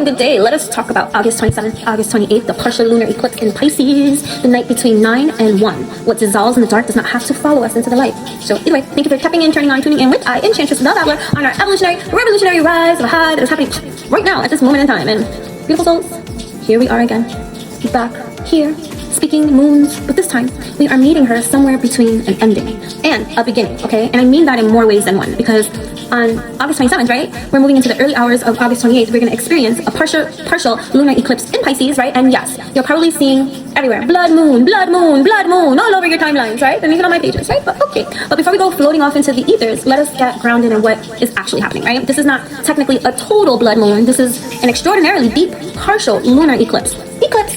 and good day. Let us talk about August 27th, August 28th, the partial lunar eclipse in Pisces, the night between 9 and 1. What dissolves in the dark does not have to follow us into the light. So either way, thank you for tapping in, turning on, tuning in with I, Enchantress the Traveler, on our evolutionary, revolutionary rise of a high that is happening right now at this moment in time. And beautiful souls, here we are again, back here, speaking moons, but this time we are meeting her somewhere between an ending and a beginning, okay? And I mean that in more ways than one, because on August 27th, right, we're moving into the early hours of August 28th. We're going to experience a partial lunar eclipse in Pisces, right? And yes, you're probably seeing everywhere blood moon, blood moon, blood moon all over your timelines, right? And even on my pages, right? But okay. But before we go floating off into the ethers, let us get grounded in what is actually happening, right? This is not technically a total blood moon. This is an extraordinarily deep partial lunar eclipse.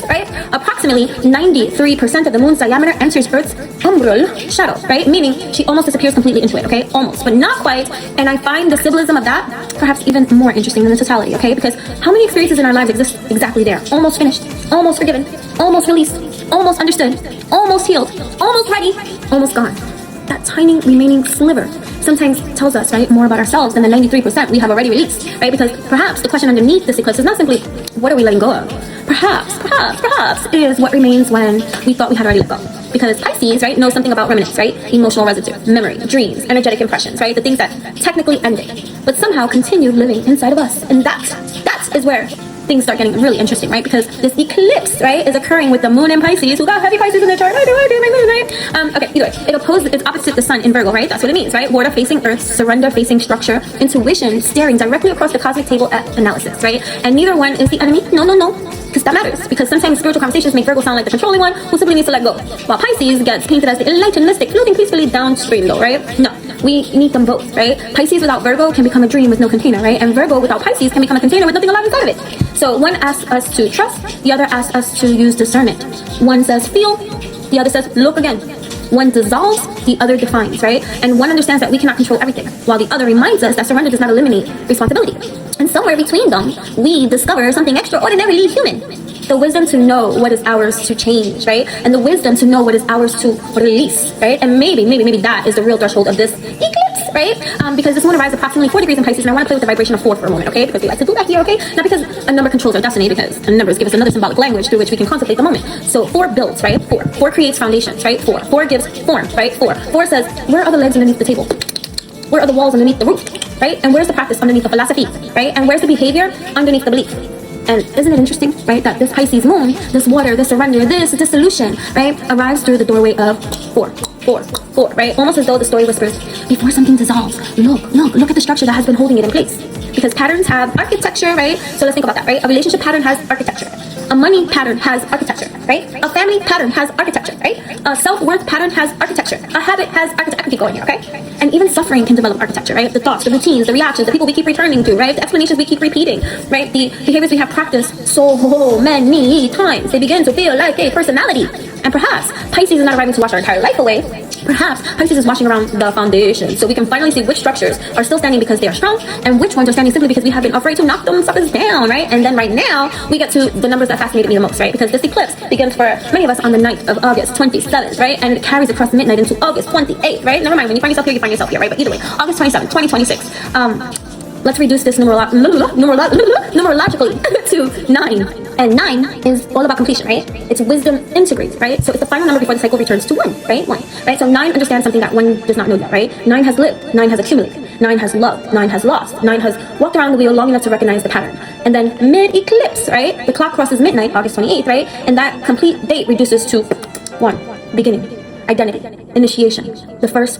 Right? Approximately 93% of the moon's diameter enters Earth's umbral shadow, right? Meaning she almost disappears completely into it, okay? Almost, but not quite. And I find the symbolism of that perhaps even more interesting than the totality, okay? Because how many experiences in our lives exist exactly there? Almost finished, almost forgiven, almost released, almost understood, almost healed, almost ready, almost gone. That tiny remaining sliver sometimes tells us, right, more about ourselves than the 93% we have already released, right? Because perhaps the question underneath this eclipse is not simply, what are we letting go of? Perhaps is what remains when we thought we had already let go. Because Pisces, right, knows something about remnants, right? Emotional residue, memory, dreams, energetic impressions, right? The things that technically ended, but somehow continued living inside of us. And that is where things start getting really interesting, right? Because this eclipse, right, is occurring with the moon in Pisces. Who got heavy Pisces in their chart? I do, my moon, right? Okay, either way, it's opposite the sun in Virgo, right? That's what it means, right? Water facing earth, surrender facing structure, intuition staring directly across the cosmic table at analysis, right? And neither one is the enemy. No. Because that matters. Because sometimes spiritual conversations make Virgo sound like the controlling one who simply needs to let go. While Pisces gets painted as the enlightened mystic, floating peacefully downstream though, right? No. We need them both, right? Pisces without Virgo can become a dream with no container, right? And Virgo without Pisces can become a container with nothing alive inside of it. So one asks us to trust, the other asks us to use discernment. One says feel, the other says look again. One dissolves, the other defines, right? And one understands that we cannot control everything, while the other reminds us that surrender does not eliminate responsibility. And somewhere between them, we discover something extraordinarily human. The wisdom to know what is ours to change, right? And the wisdom to know what is ours to release, right? And maybe that is the real threshold of this eclipse, right? Because this moon arrives approximately 4 degrees in Pisces, and I want to play with the vibration of 4 for a moment, okay? Because we like to do that here, okay? Not because a number controls our destiny, because numbers give us another symbolic language through which we can contemplate the moment. So 4 builds, right? 4 creates foundations, right? 4 gives form, right? 4 says, where are the legs underneath the table? Where are the walls underneath the roof, right? And where's the practice underneath the philosophy, right? And where's the behavior underneath the belief? And isn't it interesting, right, that this Pisces moon, this water, this surrender, this dissolution, right, arrives through the doorway of 4, right? Almost as though the story whispers, before something dissolves, look at the structure that has been holding it in place. Because patterns have architecture, right? So let's think about that, right? A relationship pattern has architecture. A money pattern has architecture, right? A family pattern has architecture, right? A self-worth pattern has architecture. A habit has architecture. I can keep going here, okay? And even suffering can develop architecture, right? The thoughts, the routines, the reactions, the people we keep returning to, right? The explanations we keep repeating, right? The behaviors we have practiced so many times. They begin to feel like a personality. And perhaps Pisces is not arriving to wash our entire life away. Perhaps Pisces is washing around the foundation, so we can finally see which structures are still standing because they are strong, and which ones are standing simply because we have been afraid to knock them suckers down, right? And then right now, we get to the numbers that fascinated me the most, right? Because this eclipse begins for many of us on the night of August 27th, right? And it carries across midnight into August 28th, right? Never mind, when you find yourself here, you find yourself here, right? But either way, August 27th, 2026. Let's reduce this numerologically to 9. And 9 is all about completion, right? It's wisdom integrates, right? So it's the final number before the cycle returns to 1, right? 1, right? So 9 understands something that 1 does not know yet, right? 9 has lived, 9 has accumulated, 9 has loved, 9 has lost, 9 has walked around the wheel long enough to recognize the pattern. And then mid-eclipse, right? The clock crosses midnight, August 28th, right? And that complete date reduces to 1, beginning, identity, initiation, the first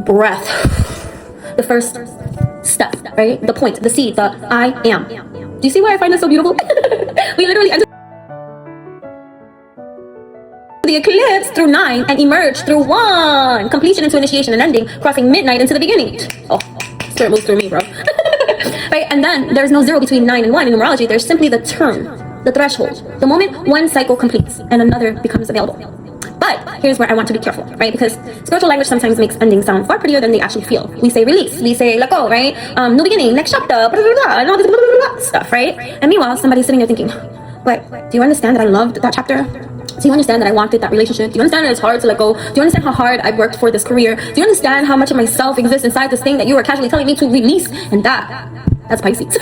breath, the first step, right? The point, the seed, the I am. Do you see why I find this so beautiful? We literally enter the eclipse through 9 and emerge through 1. Completion into initiation and ending, crossing midnight into the beginning. Oh, spirit moves through me, bro. Right? And then there's no 0 between 9 and 1 in numerology. There's simply the turn, the threshold, the moment one cycle completes and another becomes available. But here's where I want to be careful, right? Because spiritual language sometimes makes endings sound far prettier than they actually feel. We say release, we say let go, right? New beginning, next chapter, blah, blah, blah, and all this blah, blah, blah, stuff, right? And meanwhile, somebody's sitting there thinking, but do you understand that I loved that chapter? Do you understand that I wanted that relationship? Do you understand that it's hard to let go? Do you understand how hard I worked for this career? Do you understand how much of myself exists inside this thing that you were casually telling me to release? And that's Pisces.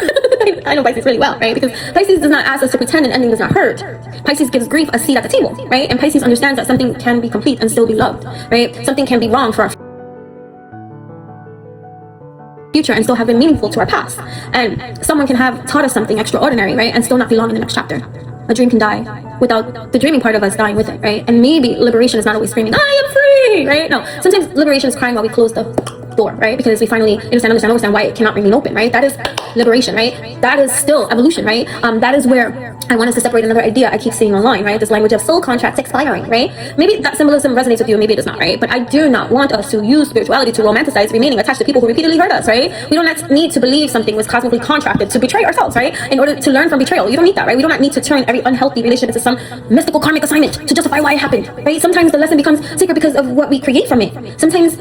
I know Pisces really well, right? Because Pisces does not ask us to pretend an ending does not hurt. Pisces gives grief a seat at the table, right? And Pisces understands that something can be complete and still be loved, right? Something can be wrong for our future and still have been meaningful to our past. And someone can have taught us something extraordinary, right? And still not belong in the next chapter. A dream can die without the dreaming part of us dying with it, right? And maybe liberation is not always screaming, I am free, right? No, sometimes liberation is crying while we close the door, right? Because we finally understand why it cannot remain open, right? That is liberation, right? That is still evolution, right? That is where I want us to separate another idea I keep seeing online, right? This language of soul contracts expiring, right? Maybe that symbolism resonates with you, maybe it does not, right? But I do not want us to use spirituality to romanticize remaining attached to people who repeatedly hurt us, right? We don't need to believe something was cosmically contracted to betray ourselves, right? In order to learn from betrayal. You don't need that, right? We do not need to turn every unhealthy relationship into some mystical karmic assignment to justify why it happened, right? Sometimes the lesson becomes sacred because of what we create from it. Sometimes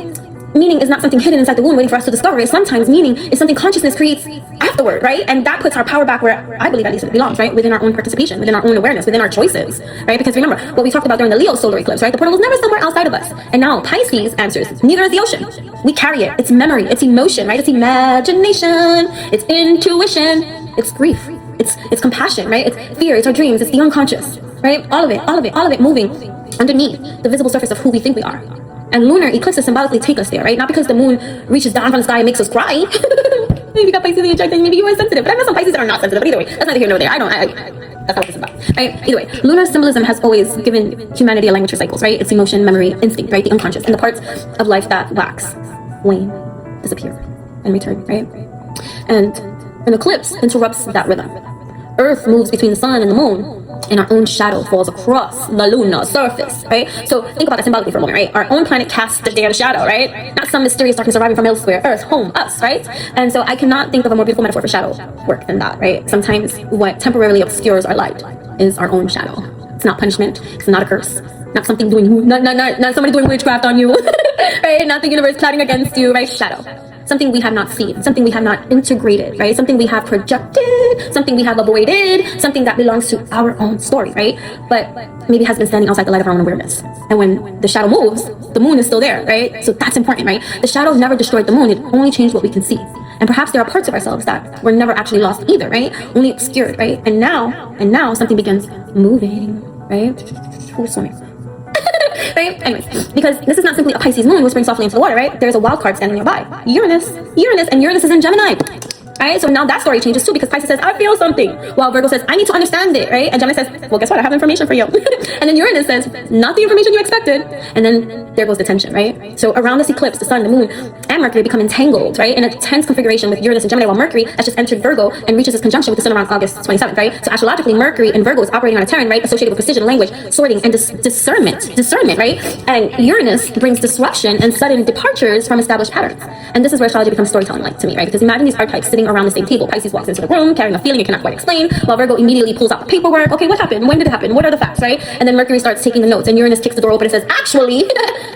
meaning is not something hidden inside the womb waiting for us to discover it. Sometimes meaning is something consciousness creates afterward, right? And that puts our power back where I believe at least it belongs, right? Within our own participation, within our own awareness, within our choices, right? Because remember what we talked about during the Leo solar eclipse, right? The portal was never somewhere outside of us. And now Pisces answers, neither is the ocean. We carry it. It's memory, it's emotion, right? It's imagination, it's intuition, it's grief, it's compassion, right? It's fear, it's our dreams, it's the unconscious, right? All of it moving underneath the visible surface of who we think we are. And lunar eclipses symbolically take us there, right? Not because the moon reaches down from the sky and makes us cry. Maybe you got Pisces in your chart, maybe you are sensitive. But I know some Pisces that are not sensitive. But either way, that's neither here nor there. That's not what this is about, right? Either way, lunar symbolism has always given humanity a language for cycles, right? It's emotion, memory, instinct, right? The unconscious, and the parts of life that wax, wane, disappear, and return, right? And an eclipse interrupts that rhythm. Earth moves between the sun and the moon, and our own shadow falls across the lunar surface, right? So think about that symbolically for a moment, right? Our own planet casts the damn shadow, right? Not some mysterious darkness arriving from elsewhere. Earth, home, us, right? And so I cannot think of a more beautiful metaphor for shadow work than that, right? Sometimes what temporarily obscures our light is our own shadow. It's not punishment. It's not a curse. Not something doing, not somebody doing witchcraft on you, right? Not the universe plotting against you, right? Shadow. Something we have not seen, something we have not integrated, right? Something we have projected, something we have avoided, something that belongs to our own story, right? But maybe has been standing outside the light of our own awareness. And when the shadow moves, the moon is still there, right? So that's important, right? The shadow never destroyed the moon, it only changed what we can see. And perhaps there are parts of ourselves that were never actually lost either, right? Only obscured, right? And now something begins moving, right? Who's swimming? Right? Anyways, because this is not simply a Pisces moon whispering softly into the water, right? There's a wild card standing nearby. Uranus, and Uranus is in Gemini. Right? So now that story changes too, because Pisces says, I feel something, while Virgo says, I need to understand it, right? And Gemini says, well, guess what? I have information for you. And then Uranus says, not the information you expected. And then there goes the tension, right? So around this eclipse, the sun, the moon, and Mercury become entangled, right? In a tense configuration with Uranus and Gemini, while Mercury has just entered Virgo and reaches its conjunction with the sun around August 27th, right? So astrologically, Mercury in Virgo is operating on a terrain, right? Associated with precision, language, sorting, and discernment, right? And Uranus brings disruption and sudden departures from established patterns. And this is where astrology becomes storytelling like to me, right? Because imagine these archetypes sitting around the same table. Pisces walks into the room carrying a feeling it cannot quite explain, while Virgo immediately pulls out the paperwork. Okay, what happened? When did it happen? What are the facts, right? And then Mercury starts taking the notes, and Uranus kicks the door open and says, actually,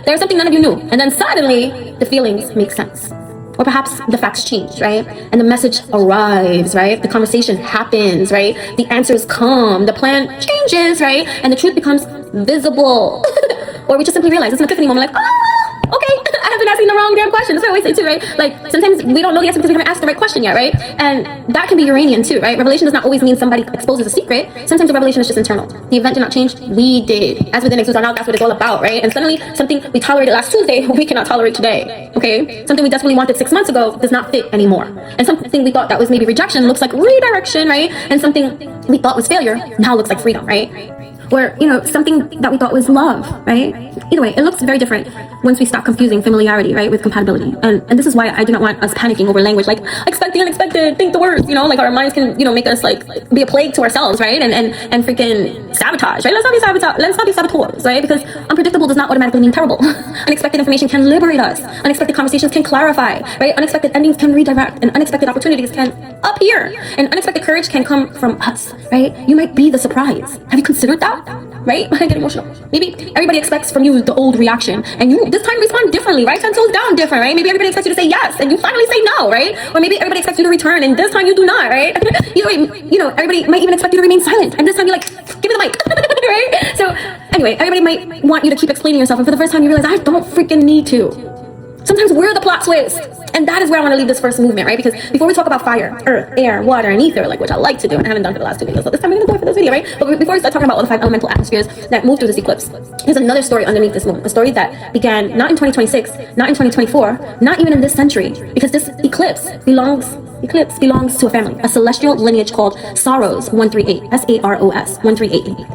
there's something none of you knew. And then suddenly, the feelings make sense. Or perhaps the facts change, right? And the message arrives, right? The conversation happens, right? The answers come, the plan changes, right? And the truth becomes visible. Or we just simply realize it's an epiphany moment, like, oh, okay, I have been asking the wrong damn question. That's what I always say too, right? Like, sometimes we don't know the answer because we haven't asked the right question yet, right? And that can be Uranian too, right? Revelation does not always mean somebody exposes a secret. Sometimes the revelation is just internal. The event did not change, we did. As within, exudes out, that's what it's all about, right? And suddenly, something we tolerated last Tuesday, we cannot tolerate today, okay? Something we desperately wanted 6 months ago does not fit anymore. And something we thought that was maybe rejection looks like redirection, right? And something we thought was failure now looks like freedom, right? Or, something that we thought was love, right? Either way, it looks very different once we stop confusing familiarity, right, with compatibility. And this is why I do not want us panicking over language, like, expect the unexpected, think the worst, like our minds can, make us, like, be a plague to ourselves, right? And freaking sabotage, right? Let's not be saboteurs, right? Because unpredictable does not automatically mean terrible. Unexpected information can liberate us. Unexpected conversations can clarify, right? Unexpected endings can redirect, and unexpected opportunities can appear. And unexpected courage can come from us, right? You might be the surprise. Have you considered that? Right? I get emotional. Maybe everybody expects from you the old reaction, and you this time respond differently, right? 10 toes down different, right? Maybe everybody expects you to say yes, and you finally say no, right? Or maybe everybody expects you to return, and this time you do not, right? Either way, everybody might even expect you to remain silent, and this time you're like, give me the mic, right? So anyway, everybody might want you to keep explaining yourself, and for the first time you realize, I don't freaking need to. Sometimes we're the plot twist. And that is where I want to leave this first movement, right? Because before we talk about fire, earth, air, water, and ether, like which I like to do, and I haven't done for the last 2 videos, so this time we're going to do it for this video, right? But before we start talking about all the 5 elemental atmospheres that move through this eclipse, there's another story underneath this moon. A story that began not in 2026, not in 2024, not even in this century, because this eclipse belongs to a family, a celestial lineage called Saros 138, S-A-R-O-S 138.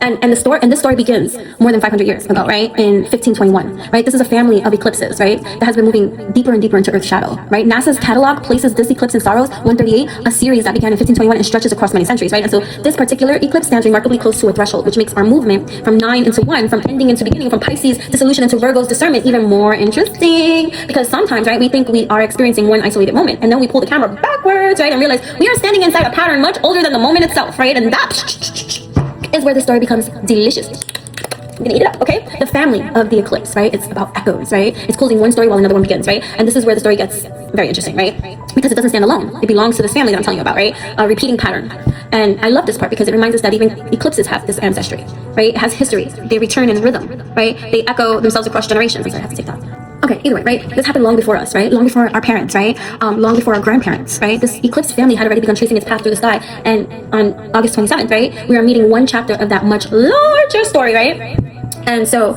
And this story begins more than 500 years ago, right? In 1521, right? This is a family of eclipses, right? That has been moving deeper and deeper into Earth's shadow, right? NASA's catalog places this eclipse in Saros 138, a series that began in 1521 and stretches across many centuries, right? And so this particular eclipse stands remarkably close to a threshold, which makes our movement from 9 into 1, from ending into beginning, from Pisces dissolution into Virgo's discernment even more interesting. Because sometimes, right, we think we are experiencing one isolated moment, and then we pull the camera backwards, right, and realize we are standing inside a pattern much older than the moment itself, right? And that is where the story becomes delicious. I'm gonna eat it up, okay? The family of the eclipse, right? It's about echoes, right? It's closing one story while another one begins, right? And this is where the story gets very interesting, right? Because it doesn't stand alone. It belongs to this family that I'm telling you about, right? A repeating pattern. And I love this part because it reminds us that even eclipses have this ancestry, right? It has history. They return in rhythm, right? They echo themselves across generations. I'm sorry, I have to take that. Okay, either way, right? This happened long before us, right? Long before our parents, right? Long before our grandparents, right? This eclipse family had already begun tracing its path through the sky. And on August 27th, right? We are meeting one chapter of that much larger story, right? And so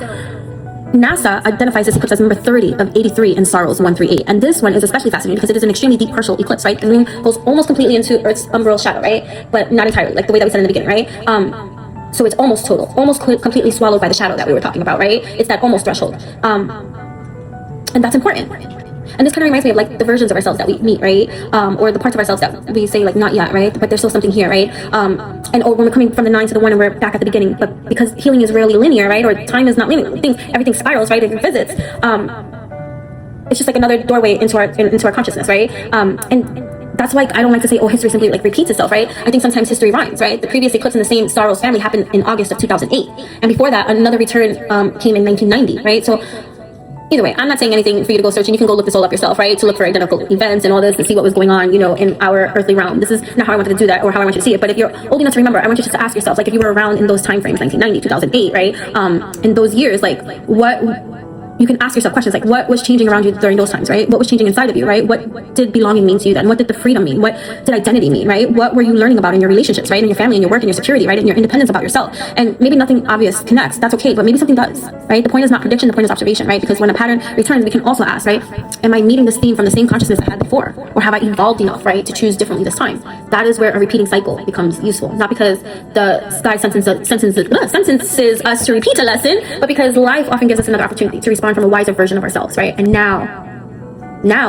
NASA identifies this eclipse as number 30 of 83 in Saros 138. And this one is especially fascinating because it is an extremely deep partial eclipse, right? The moon goes almost completely into Earth's umbral shadow, right? But not entirely, like the way that we said in the beginning, right? So it's almost total, almost completely swallowed by the shadow that we were talking about, right? It's that almost threshold. And that's important. And this kind of reminds me of like the versions of ourselves that we meet, right? Or the parts of ourselves that we say like not yet, right? But there's still something here, right? And or when we're coming from the 9 to the 1 and we're back at the beginning, but because healing is rarely linear, right? Or time is not linear, everything spirals, right? It visits. It's just like another doorway into our consciousness, right? And that's why I don't like to say, oh, history simply like repeats itself, right? I think sometimes history rhymes, right? The previous eclipse in the same Saros family happened in August of 2008, and before that, another return came in 1990, right? So either way, I'm not saying anything for you to go search, and you can go look this all up yourself, right? To look for identical events and all this and see what was going on, you know, in our earthly realm. This is not how I wanted to do that or how I want you to see it. But if you're old enough to remember, I want you just to ask yourself, like, if you were around in those time frames, 1990, 2008, right? In those years, like, what you can ask yourself questions like, what was changing around you during those times, right? What was changing inside of you, right? What did belonging mean to you then? What did the freedom mean? What did identity mean, right? What were you learning about in your relationships, right? In your family, in your work, in your security, right? In your independence about yourself. And maybe nothing obvious connects. That's okay, but maybe something does, right? The point is not prediction, the point is observation, right? Because when a pattern returns, we can also ask, right? Am I meeting this theme from the same consciousness I had before? Or have I evolved enough, right, to choose differently this time? That is where a repeating cycle becomes useful. Not because the sky sentences us to repeat a lesson, but because life often gives us another opportunity to respond from a wiser version of ourselves, right? And now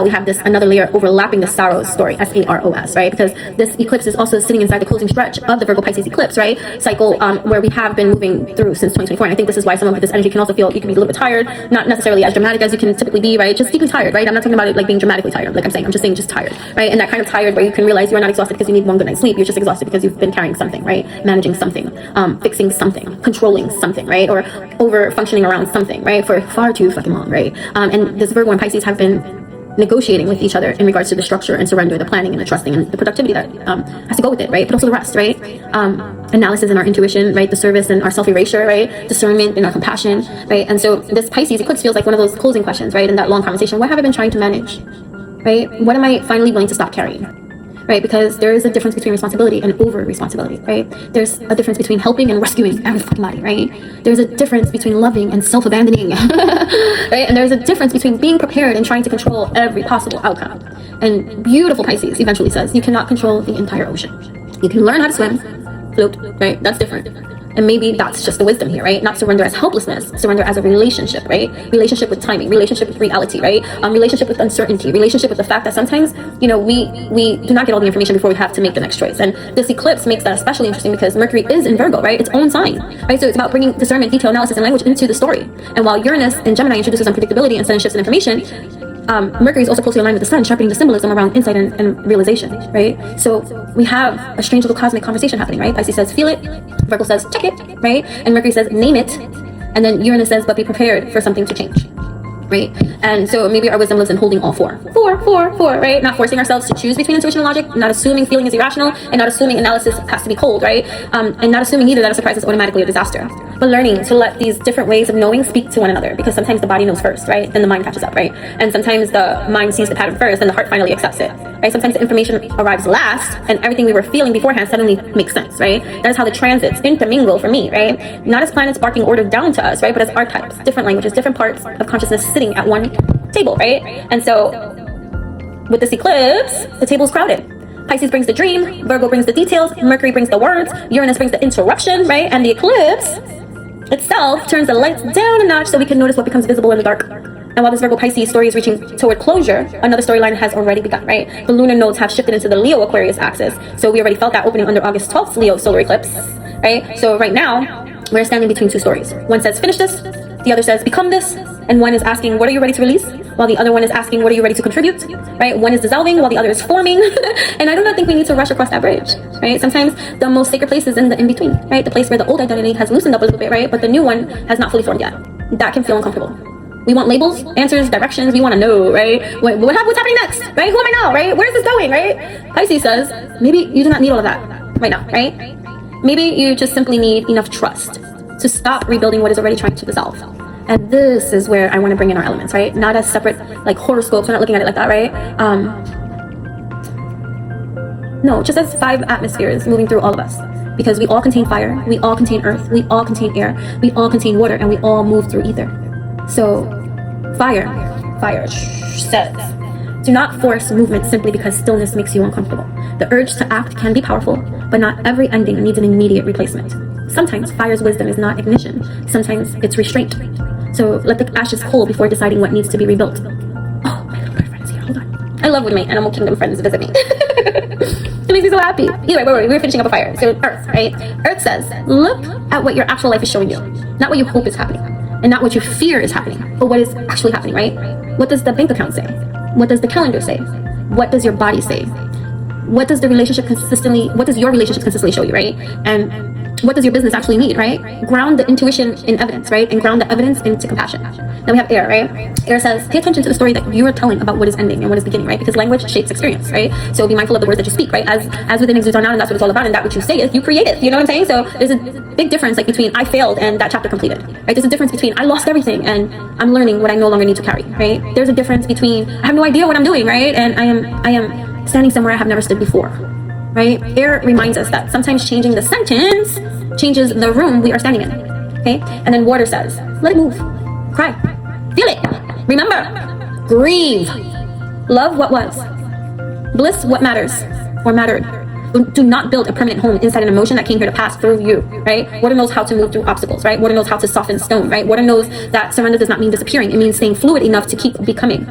we have this another layer overlapping the Saros story, S-A-R-O-S, right? Because this eclipse is also sitting inside the closing stretch of the Virgo Pisces eclipse, right? Cycle where we have been moving through since 2024. And I think this is why some of this energy can also feel, you can be a little bit tired, not necessarily as dramatic as you can typically be, right? Just deeply tired, right? I'm not talking about it like being dramatically tired, like I'm saying, I'm just saying just tired, right? And that kind of tired where you can realize you're not exhausted because you need one good night's sleep. You're just exhausted because you've been carrying something, right? Managing something, fixing something, controlling something, right? Or over functioning around something, right? For far too fucking long, right? And this Virgo and Pisces have been negotiating with each other in regards to the structure and surrender, the planning and the trusting and the productivity that has to go with it, right? But also the rest, right? Analysis and our intuition, right? The service and our self-erasure, right? Discernment and our compassion, right? And so this Pisces eclipse feels like one of those closing questions, right? In that long conversation, what have I been trying to manage, right? What am I finally willing to stop carrying? Right? Because there is a difference between responsibility and over responsibility, right? There's a difference between helping and rescuing everybody, right? There's a difference between loving and self-abandoning, right? And there's a difference between being prepared and trying to control every possible outcome. And beautiful Pisces eventually says, you cannot control the entire ocean. You can learn how to swim, float, right? That's different. And maybe that's just the wisdom here, right? Not surrender as helplessness, surrender as a relationship, right? Relationship with timing, relationship with reality, right? Relationship with uncertainty, relationship with the fact that sometimes, you know, we do not get all the information before we have to make the next choice. And this eclipse makes that especially interesting because Mercury is in Virgo, right? Its own sign, right? So it's about bringing discernment, detail, analysis, and language into the story. And while Uranus in Gemini introduces unpredictability and sudden shifts in information, Mercury is also closely aligned with the sun, sharpening the symbolism around insight and realization, right? So we have a strange little cosmic conversation happening, right? Pisces says, feel it. Virgo says, check it, right? And Mercury says, name it. And then Uranus says, but be prepared for something to change. right? And so maybe our wisdom lives in holding all four, right? Not forcing ourselves to choose between intuition and logic, not assuming feeling is irrational, and not assuming analysis has to be cold, right? And not assuming either that a surprise is automatically a disaster, but learning to let these different ways of knowing speak to one another, because sometimes the body knows first, right? Then the mind catches up, right? And sometimes the mind sees the pattern first and the heart finally accepts it, right? Sometimes the information arrives last and everything we were feeling beforehand suddenly makes sense, right? That's how the transits intermingle for me, right? Not as planets barking orders down to us, right? But as archetypes, different languages, different parts of consciousness sitting at one table, right? And so with this eclipse, the table is crowded. Pisces brings the dream, Virgo brings the details, Mercury brings the words, Uranus brings the interruption, right? And the eclipse itself turns the lights down a notch so we can notice what becomes visible in the dark. And while this Virgo Pisces story is reaching toward closure, another storyline has already begun, right? The lunar nodes have shifted into the Leo Aquarius axis. So we already felt that opening under August 12th Leo solar eclipse, right? So right now, we're standing between two stories. One says, finish this. The other says, become this. And one is asking, what are you ready to release? While the other one is asking, what are you ready to contribute? Right? One is dissolving while the other is forming. And I do not think we need to rush across that bridge, right? Sometimes the most sacred place is in the in-between, right? The place where the old identity has loosened up a little bit, right? But the new one has not fully formed yet. That can feel uncomfortable. We want labels, answers, directions. We want to know, right? What's happening next, right? Who am I now, right? Where's this going, right? Pisces says, maybe you do not need all of that right now, right? Maybe you just simply need enough trust to stop rebuilding what is already trying to dissolve. And this is where I want to bring in our elements, right? Not as separate, like horoscopes. We're not looking at it like that, right? No, just as 5 atmospheres moving through all of us. Because we all contain fire, we all contain earth, we all contain air, we all contain water, and we all move through ether. So, fire says, do not force movement simply because stillness makes you uncomfortable. The urge to act can be powerful, but not every ending needs an immediate replacement. Sometimes fire's wisdom is not ignition. Sometimes it's restraint. So let the ashes cool before deciding what needs to be rebuilt. Oh, my little bird friend's here. Hold on. I love when my animal kingdom friends visit me. It makes me so happy. Either way, we're finishing up a fire. So Earth, right? Earth says, look at what your actual life is showing you. Not what you hope is happening. And not what you fear is happening. But what is actually happening, right? What does the bank account say? What does the calendar say? What does your body say? What does your relationship consistently show you, right? And what does your business actually need, right? Ground the intuition in evidence, right? And ground the evidence into compassion. Then we have air, right? Air says, pay attention to the story that you are telling about what is ending and what is beginning, right? Because language shapes experience, right? So be mindful of the words that you speak, right? As within exudes on out, and that's what it's all about. And that which you say is, you create it. You know what I'm saying? So there's a big difference, like between I failed and that chapter completed, right? There's a difference between I lost everything and I'm learning what I no longer need to carry, right? There's a difference between I have no idea what I'm doing, right? And I am standing somewhere I have never stood before, right? Air reminds us that sometimes changing the sentence changes the room we are standing in, okay? And then water says, let it move, cry, feel it, remember, grieve, love what was, bliss what matters or mattered. Do not build a permanent home inside an emotion that came here to pass through you, right? Water knows how to move through obstacles, right? Water knows how to soften stone, right? Water knows that surrender does not mean disappearing. It means staying fluid enough to keep becoming.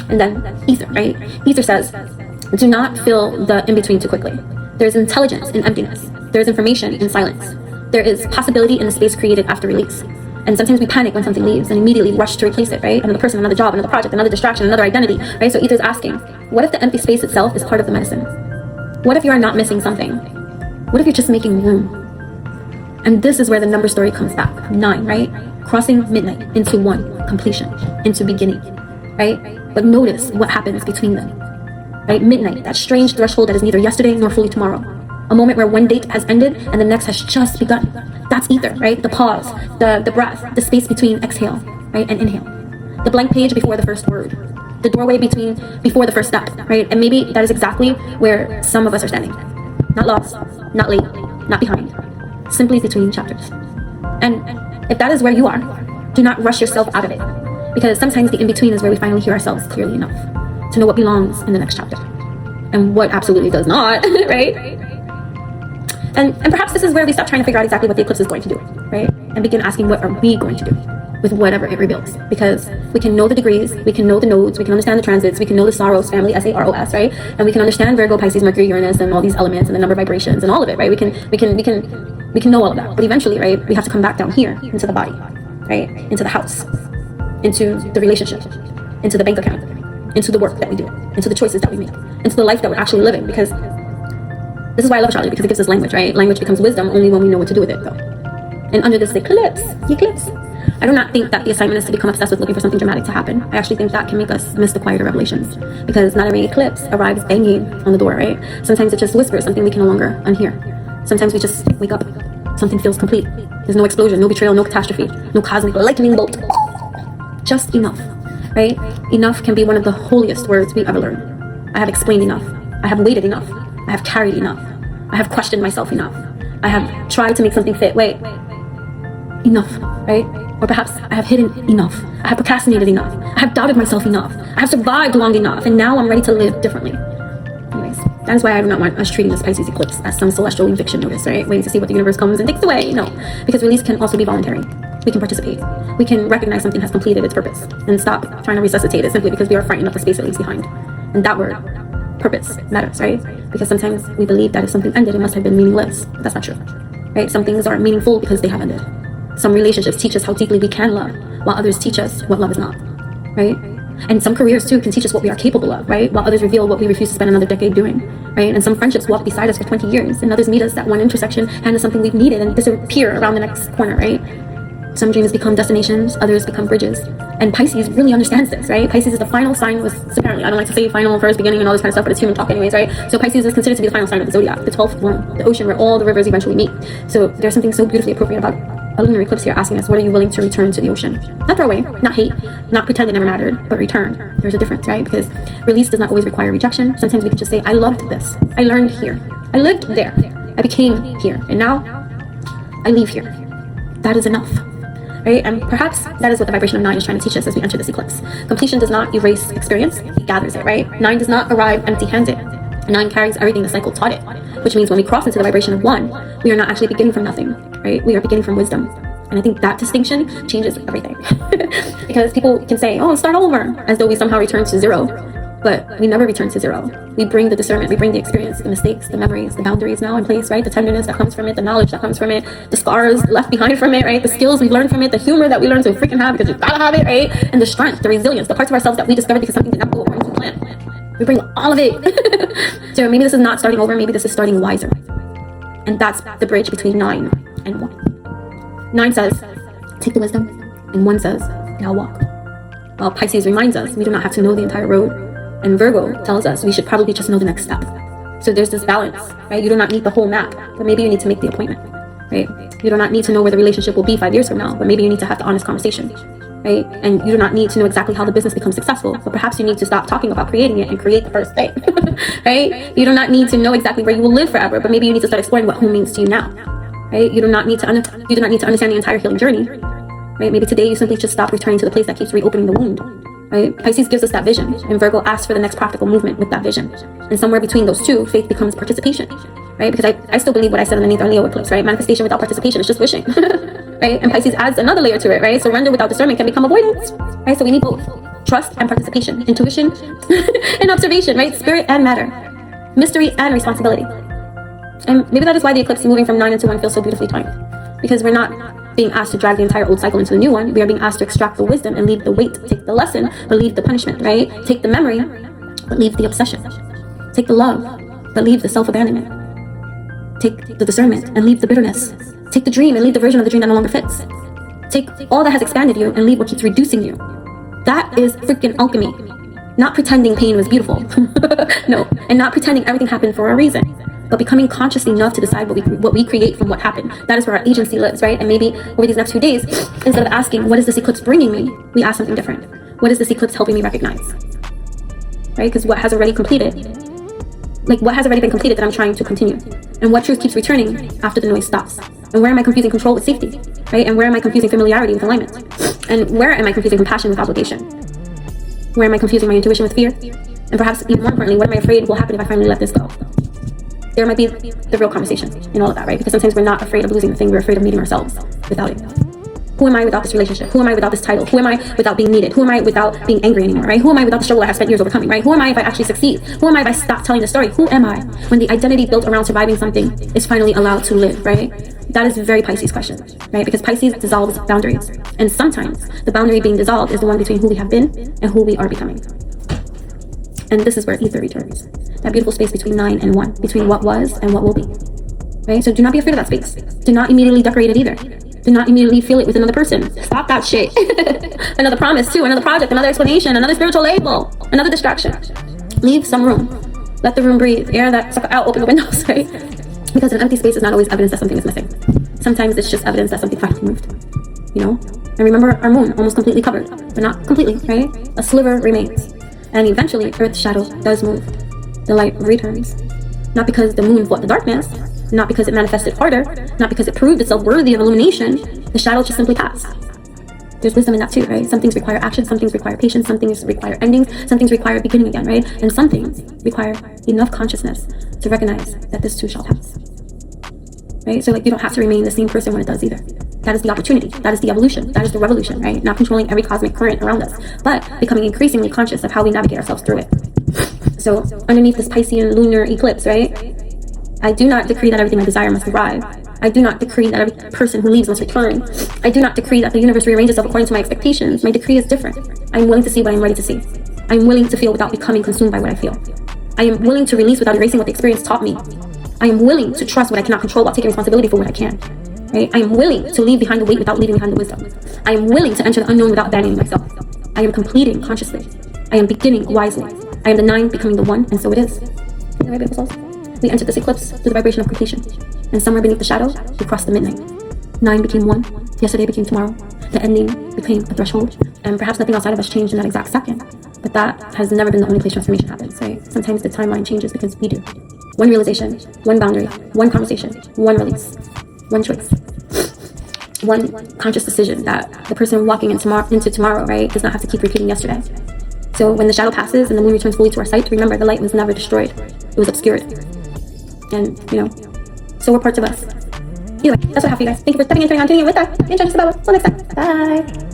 And then ether, right? Ether says, do not fill the in-between too quickly. There's intelligence in emptiness. There's information in silence. There is possibility in the space created after release. And sometimes we panic when something leaves and immediately rush to replace it, right? Another person, another job, another project, another distraction, another identity, right? So ether's asking, what if the empty space itself is part of the medicine? What if you are not missing something? What if you're just making room? And this is where the number story comes back. 9, right? Crossing midnight into 1, completion, into beginning, right? But notice what happens between them, right? Midnight, that strange threshold that is neither yesterday nor fully tomorrow. A moment where one date has ended and the next has just begun. That's ether, right? The pause, the breath, the space between exhale, right? And inhale. The blank page before the first word. The doorway before the first step, right? And maybe that is exactly where some of us are standing. Not lost, not late, not behind. Simply between chapters. And if that is where you are, do not rush yourself out of it. Because sometimes the in-between is where we finally hear ourselves clearly enough to know what belongs in the next chapter. And what absolutely does not, right? And perhaps this is where we stop trying to figure out exactly what the eclipse is going to do, right? And begin asking, what are we going to do with whatever it reveals? Because we can know the degrees, we can know the nodes, we can understand the transits, we can know the Saros family, S-A-R-O-S, right? And we can understand Virgo, Pisces, Mercury, Uranus, and all these elements and the number of vibrations and all of it, right? We can know all of that. But eventually, right, we have to come back down here into the body, right? Into the house, into the relationship, into the bank account, into the work that we do, into the choices that we make, into the life that we're actually living. Because this is why I love astrology, because it gives us language, right? Language becomes wisdom only when we know what to do with it, though. And under this eclipse, I do not think that the assignment is to become obsessed with looking for something dramatic to happen. I actually think that can make us miss the quieter revelations, because not every eclipse arrives banging on the door, right? Sometimes it just whispers something we can no longer unhear. Sometimes we just wake up, something feels complete. There's no explosion, no betrayal, no catastrophe, no cosmic lightning bolt. Just enough, right? Enough can be one of the holiest words we ever learn. I have explained enough. I have waited enough. I have carried enough. I have questioned myself enough. I have tried to make something fit. Wait, enough, right? Or perhaps I have hidden enough. I have procrastinated enough. I have doubted myself enough. I have survived long enough, and now I'm ready to live differently. Anyways, that is why I do not want us treating this Pisces eclipse as some celestial eviction notice, right? Waiting to see what the universe comes and takes away. No, because release can also be voluntary. We can participate. We can recognize something has completed its purpose and stop trying to resuscitate it simply because we are frightened of the space it leaves behind. And that word, purpose, matters, right? Because sometimes we believe that if something ended, it must have been meaningless. But that's not true, right? Some things are meaningful because they have ended. Some relationships teach us how deeply we can love, while others teach us what love is not, right? And some careers too can teach us what we are capable of, right? While others reveal what we refuse to spend another decade doing, right? And some friendships walk beside us for 20 years, and others meet us at one intersection, hand us something we've needed, and disappear around the next corner, right? Some dreams become destinations, others become bridges. And Pisces really understands this, right? Pisces is the final sign with, apparently, I don't like to say final, first, beginning, and all this kind of stuff, but it's human talk anyways, right? So Pisces is considered to be the final sign of the zodiac, the 12th one, the ocean where all the rivers eventually meet. So there's something so beautifully appropriate about a lunar eclipse here asking us, what are you willing to return to the ocean? Not throw away, not hate, not pretend it never mattered, but return. There's a difference, right? Because release does not always require rejection. Sometimes we can just say, I loved this. I learned here. I lived there. I became here. And now I leave here. That is enough. Right? And perhaps that is what the vibration of 9 is trying to teach us as we enter this eclipse. Completion does not erase experience, it gathers it, right? 9 does not arrive empty-handed. 9 carries everything the cycle taught it, which means when we cross into the vibration of 1, we are not actually beginning from nothing, right? We are beginning from wisdom. And I think that distinction changes everything. Because people can say, oh, start over, as though we somehow return to 0. But we never return to 0. We bring the discernment, we bring the experience, the mistakes, the memories, the boundaries now in place, right? The tenderness that comes from it, the knowledge that comes from it, the scars left behind from it, right? The skills we've learned from it, the humor that we learned to freaking have because you gotta have it, right? And the strength, the resilience, the parts of ourselves that we discovered because something did not go according to plan. We bring all of it. So maybe this is not starting over, maybe this is starting wiser. And that's the bridge between 9 and 1. 9 says, take the wisdom, and 1 says, now walk. While Pisces reminds us we do not have to know the entire road, and Virgo tells us we should probably just know the next step. So there's this balance, right? You do not need the whole map, but maybe you need to make the appointment, right? You do not need to know where the relationship will be 5 years from now, but maybe you need to have the honest conversation, right? And you do not need to know exactly how the business becomes successful, but perhaps you need to stop talking about creating it and create the first thing, right? You do not need to know exactly where you will live forever, but maybe you need to start exploring what home means to you now, right? You do not need to understand the entire healing journey, right? Maybe today you simply just stop returning to the place that keeps reopening the wound. Right? Pisces gives us that vision, and Virgo asks for the next practical movement with that vision. And somewhere between those two, faith becomes participation, right? Because I still believe what I said underneath our Leo eclipse, right? Manifestation without participation is just wishing, right? And Pisces adds another layer to it, right? Surrender without discernment can become avoidance, right? So we need both trust and participation, intuition and observation, right? Spirit and matter, mystery and responsibility. And maybe that is why the eclipse moving from 9 into 1 feels so beautifully timed, because we're not being asked to drag the entire old cycle into the new one. We are being asked to extract the wisdom and leave the weight. Take the lesson, but leave the punishment, right? Take the memory, but leave the obsession. Take the love, but leave the self-abandonment. Take the discernment and leave the bitterness. Take the dream and leave the version of the dream that no longer fits. Take all that has expanded you and leave what keeps reducing you. That is freaking alchemy. Not pretending pain was beautiful. No, and not pretending everything happened for a reason, but becoming conscious enough to decide what we create from what happened. That is where our agency lives, right? And maybe over these next few days, instead of asking, what is this eclipse bringing me? We ask something different. What is this eclipse helping me recognize? Right? Because what has already completed? What has already been completed that I'm trying to continue? And what truth keeps returning after the noise stops? And where am I confusing control with safety? Right? And where am I confusing familiarity with alignment? And where am I confusing compassion with obligation? Where am I confusing my intuition with fear? And perhaps even more importantly, what am I afraid will happen if I finally let this go? There might be the real conversation in all of that, right? Because sometimes we're not afraid of losing the thing, we're afraid of meeting ourselves without it. Who am I without this relationship? Who am I without this title? Who am I without being needed? Who am I without being angry anymore, right? Who am I without the struggle I have spent years overcoming, right? Who am I if I actually succeed? Who am I if I stop telling the story? Who am I when the identity built around surviving something is finally allowed to live, right? That is a very Pisces question, right? Because Pisces dissolves boundaries. And sometimes the boundary being dissolved is the one between who we have been and who we are becoming. And this is where ether returns. That beautiful space between 9 and 1, between what was and what will be, right? So do not be afraid of that space. Do not immediately decorate it either. Do not immediately feel it with another person. Stop that shit. Another promise too, another project, another explanation, another spiritual label, another distraction. Leave some room. Let the room breathe. Air that sucker out, open the windows, right? Because an empty space is not always evidence that something is missing. Sometimes it's just evidence that something finally moved, you know? And remember, our moon almost completely covered, but not completely, right? A sliver remains. And eventually, Earth's shadow does move. The light returns. Not because the moon fought the darkness, not because it manifested harder, not because it proved itself worthy of illumination. The shadow just simply passed. There's wisdom in that too, right? Some things require action, some things require patience, some things require endings, some things require beginning again, right? And some things require enough consciousness to recognize that this too shall pass, right? So like, you don't have to remain the same person when it does either. That is the opportunity, that is the evolution, that is the revolution, right? Not controlling every cosmic current around us, but becoming increasingly conscious of how we navigate ourselves through it. So underneath this Pisces lunar eclipse, right? I do not decree that everything I desire must arrive. I do not decree that every person who leaves must return. I do not decree that the universe rearranges itself according to my expectations. My decree is different. I am willing to see what I am ready to see. I am willing to feel without becoming consumed by what I feel. I am willing to release without erasing what the experience taught me. I am willing to trust what I cannot control while taking responsibility for what I can. Right? I am willing to leave behind the weight without leaving behind the wisdom. I am willing to enter the unknown without abandoning myself. I am completing consciously. I am beginning wisely. I am the 9 becoming the 1, and so it is. Right, beautiful souls? We entered this eclipse through the vibration of completion. And somewhere beneath the shadow, we crossed the midnight. 9 became 1. Yesterday became tomorrow. The ending became a threshold. And perhaps nothing outside of us changed in that exact second. But that has never been the only place transformation happens, right? Sometimes the timeline changes because we do. One realization, one boundary, one conversation, one release, one choice. One conscious decision that the person walking into tomorrow, right, does not have to keep repeating yesterday. So when the shadow passes and the moon returns fully to our sight, remember the light was never destroyed. It was obscured. And, you know, so we're parts of us. Anyway, that's what I have for you guys. Thank you for stepping in, turning on, tuning in with us. Enjoy just about. Till next time. Bye.